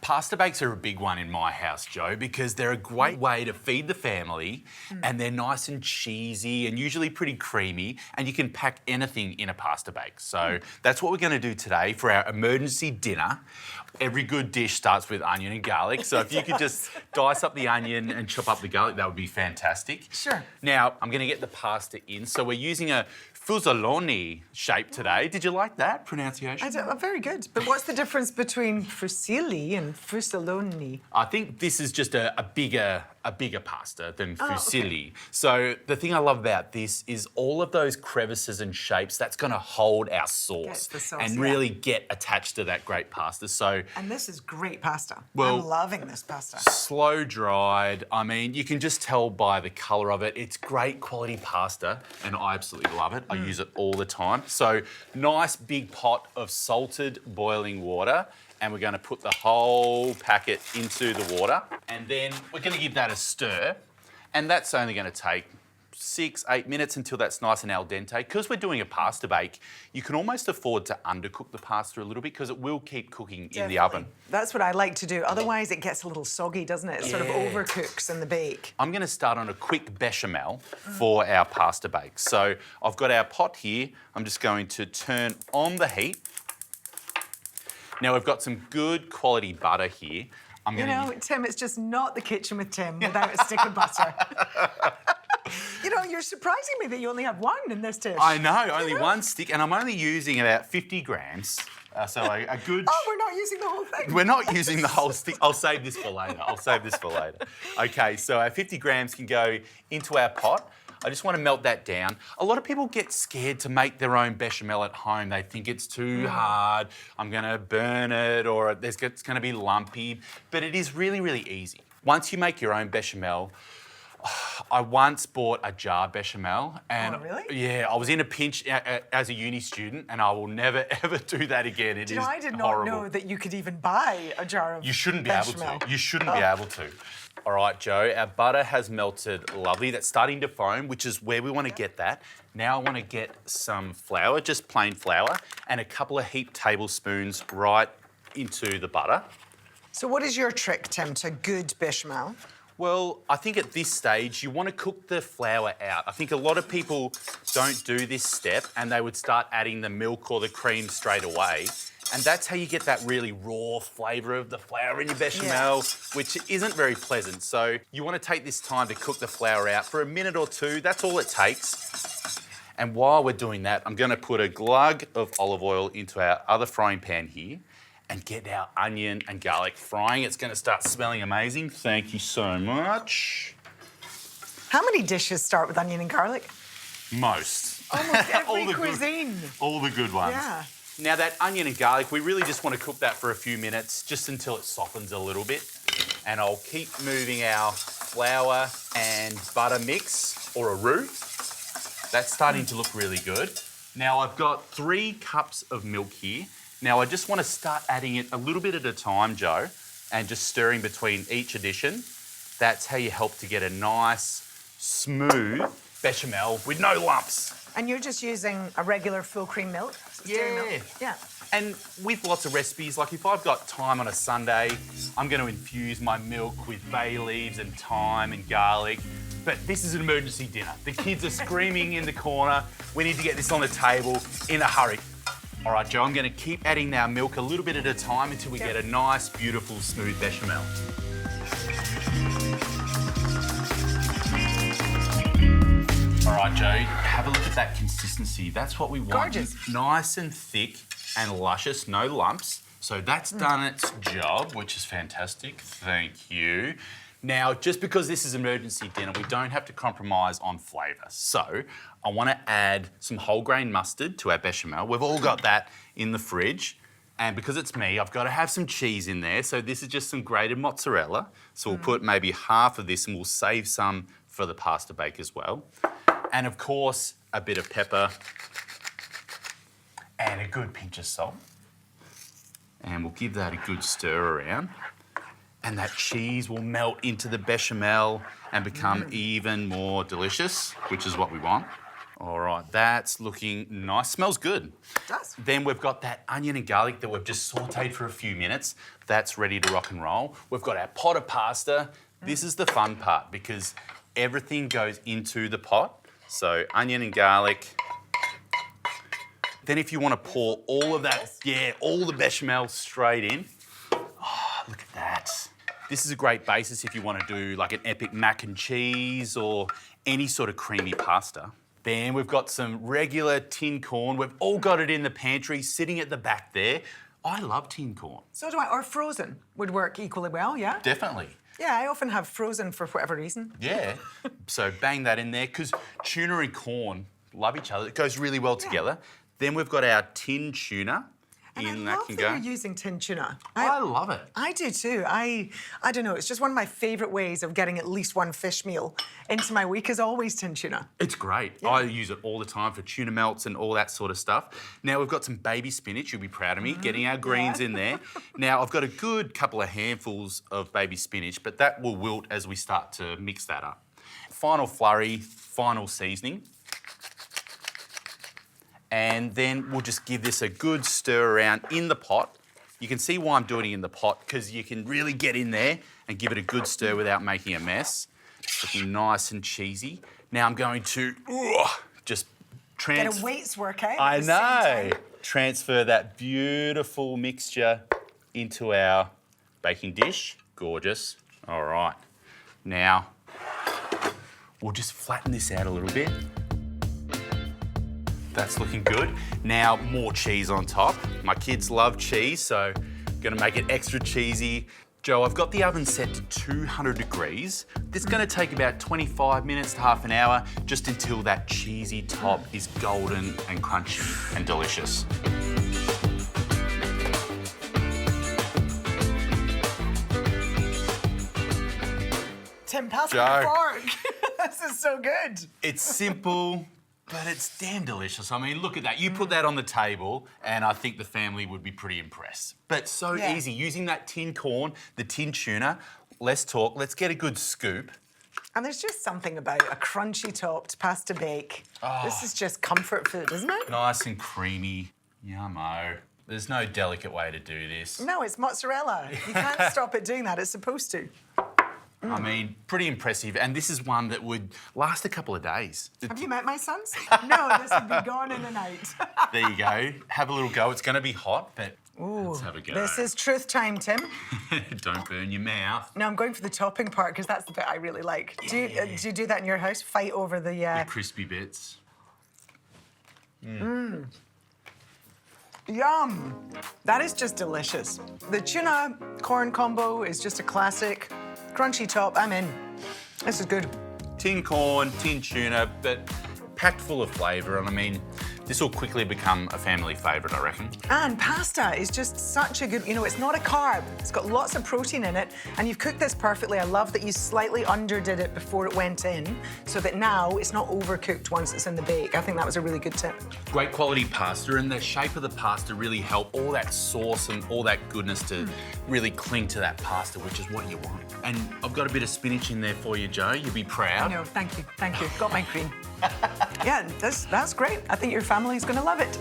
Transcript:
Pasta bakes are a big one in my house, Joe, because they're a great way to feed the family and they're nice and cheesy and usually pretty creamy, and you can pack anything in a pasta bake. So that's what we're going to do today for our emergency dinner. Every good dish starts with onion and garlic, so if you could just dice up the onion and chop up the garlic, that would be fantastic. Sure. Now, I'm going to get the pasta in, so we're using a fusilloni shape today. Did you like that pronunciation? Very good. But what's the difference between fusilli and fusilloni? I think this is just a bigger pasta than fusilli. Okay. So the thing I love about this is all of those crevices and shapes, that's going to hold our sauce, and really get attached to that great pasta. So, and this is great pasta. Well, I'm loving this pasta. Slow dried. I mean, you can just tell by the colour of it. It's great quality pasta and I absolutely love it. I use it all the time. So nice big pot of salted boiling water, and we're going to put the whole packet into the water, and then we're going to give that a stir, and that's only going to take 6-8 minutes until that's nice and al dente. Because we're doing a pasta bake, you can almost afford to undercook the pasta a little bit because it will keep cooking in the oven. That's what I like to do. Otherwise, it gets a little soggy, doesn't it? It sort of overcooks in the bake. I'm going to start on a quick bechamel for our pasta bake. So I've got our pot here. I'm just going to turn on the heat. Now we've got some good quality butter here. Tim, it's just not the kitchen with Tim without a stick of butter. You're surprising me that you only have one in this dish. I know, only one stick, and I'm only using about 50 grams. So a good... Oh, we're not using the whole thing. We're not using the whole stick. I'll save this for later. Okay, so our 50 grams can go into our pot. I just want to melt that down. A lot of people get scared to make their own bechamel at home. They think it's too hard, I'm going to burn it, or it's going to be lumpy. But it is really, really easy. Once you make your own bechamel, I once bought a jar bechamel, and really? I was in a pinch as a uni student, and I will never ever do that again. It is I did not horrible. know that you could even buy a jar of You shouldn't be bechamel. able to. You shouldn't be able to. All right, Joe, our butter has melted lovely. That's starting to foam, which is where we want to get that. Now I want to get some flour, just plain flour, and a couple of heaped tablespoons right into the butter. So what is your trick, Tim, to good bechamel? Well, I think at this stage, you want to cook the flour out. I think a lot of people don't do this step, and they would start adding the milk or the cream straight away. And that's how you get that really raw flavour of the flour in your bechamel, which isn't very pleasant. So you want to take this time to cook the flour out for a minute or two. That's all it takes. And while we're doing that, I'm going to put a glug of olive oil into our other frying pan here and get our onion and garlic frying. It's going to start smelling amazing. Thank you so much. How many dishes start with onion and garlic? Most. Almost every cuisine. All the good ones. Yeah. Now that onion and garlic, we really just want to cook that for a few minutes, just until it softens a little bit. And I'll keep moving our flour and butter mix, or a roux. That's starting to look really good. Now I've got 3 cups of milk here. Now I just want to start adding it a little bit at a time, Joe, and just stirring between each addition. That's how you help to get a nice, smooth bechamel with no lumps. And you're just using a regular full cream milk? Milk? Yeah. And with lots of recipes, like if I've got time on a Sunday, I'm going to infuse my milk with bay leaves and thyme and garlic. But this is an emergency dinner. The kids are screaming in the corner. We need to get this on the table in a hurry. All right, Joe, I'm going to keep adding our milk a little bit at a time until we get a nice, beautiful, smooth bechamel. All right, Joe, have a look at that consistency. That's what we want. Gorgeous. Nice and thick and luscious, no lumps. So that's done its job, which is fantastic. Thank you. Now, just because this is emergency dinner, we don't have to compromise on flavour. So I want to add some whole grain mustard to our bechamel. We've all got that in the fridge. And because it's me, I've got to have some cheese in there. So this is just some grated mozzarella. So we'll put maybe half of this, and we'll save some for the pasta bake as well. And of course, a bit of pepper and a good pinch of salt. And we'll give that a good stir around. And that cheese will melt into the bechamel and become even more delicious, which is what we want. All right, that's looking nice. Smells good. It does. Then we've got that onion and garlic that we've just sautéed for a few minutes. That's ready to rock and roll. We've got our pot of pasta. This is the fun part because everything goes into the pot. So onion and garlic. Then if you want to pour all of that, all the bechamel straight in. Oh, look at that. This is a great basis if you want to do like an epic mac and cheese or any sort of creamy pasta. Then we've got some regular tin corn. We've all got it in the pantry, sitting at the back there. I love tin corn. So do I. Or frozen would work equally well, yeah? Definitely. Yeah, I often have frozen for whatever reason. Yeah. So bang that in there, because tuna and corn love each other. It goes really well together. Then we've got our tin tuna. And in I that love can that go. you're using tin tuna. I love it. I do too. I don't know. It's just one of my favourite ways of getting at least one fish meal into my week is always tin tuna. It's great. Yeah. I use it all the time for tuna melts and all that sort of stuff. Now we've got some baby spinach. You'll be proud of me, getting our greens in there. Now I've got a good couple of handfuls of baby spinach, but that will wilt as we start to mix that up. Final flurry, final seasoning. And then we'll just give this a good stir around in the pot. You can see why I'm doing it in the pot, because you can really get in there and give it a good stir without making a mess. It's looking nice and cheesy. Now I'm going to just Get a weight's work out. I know. Transfer that beautiful mixture into our baking dish. Gorgeous. All right. Now, we'll just flatten this out a little bit. That's looking good. Now, more cheese on top. My kids love cheese, so I'm gonna make it extra cheesy. Joe, I've got the oven set to 200 degrees. This is gonna take about 25 minutes to half an hour, just until that cheesy top is golden and crunchy and delicious. Tim, pass me Joe. the fork. This is so good. It's simple, but it's damn delicious. I mean, look at that. You put that on the table, and I think the family would be pretty impressed. But so easy, using that tin corn, the tin tuna. Let's talk. Let's get a good scoop. And there's just something about a crunchy topped pasta bake. This is just comfort food, isn't it? Nice and creamy. Yummo. There's no delicate way to do this. No, it's mozzarella. You can't stop it doing that. It's supposed to. I mean, pretty impressive. And this is one that would last a couple of days. Have you met my sons? No, this would be gone in a night. There you go. Have a little go. It's going to be hot, but let's have a go. This is truth time, Tim. Don't burn your mouth. No, I'm going for the topping part because that's the bit I really like. Do you do that in your house? Fight over the... The crispy bits. Yum! That is just delicious. The tuna corn combo is just a classic. Crunchy top, I'm in. This is good. Tin corn, tin tuna, but packed full of flavour. And I mean, this will quickly become a family favourite, I reckon. And pasta is just such a good, it's not a carb. It's got lots of protein in it, and you've cooked this perfectly. I love that you slightly underdid it before it went in, so that now it's not overcooked once it's in the bake. I think that was a really good tip. Great quality pasta, and the shape of the pasta really helped all that sauce and all that goodness to really cling to that pasta, which is what you want. And I've got a bit of spinach in there for you, Joe. You'll be proud. No, thank you. Got my cream. Yeah, that's great. I think your family's going to love it.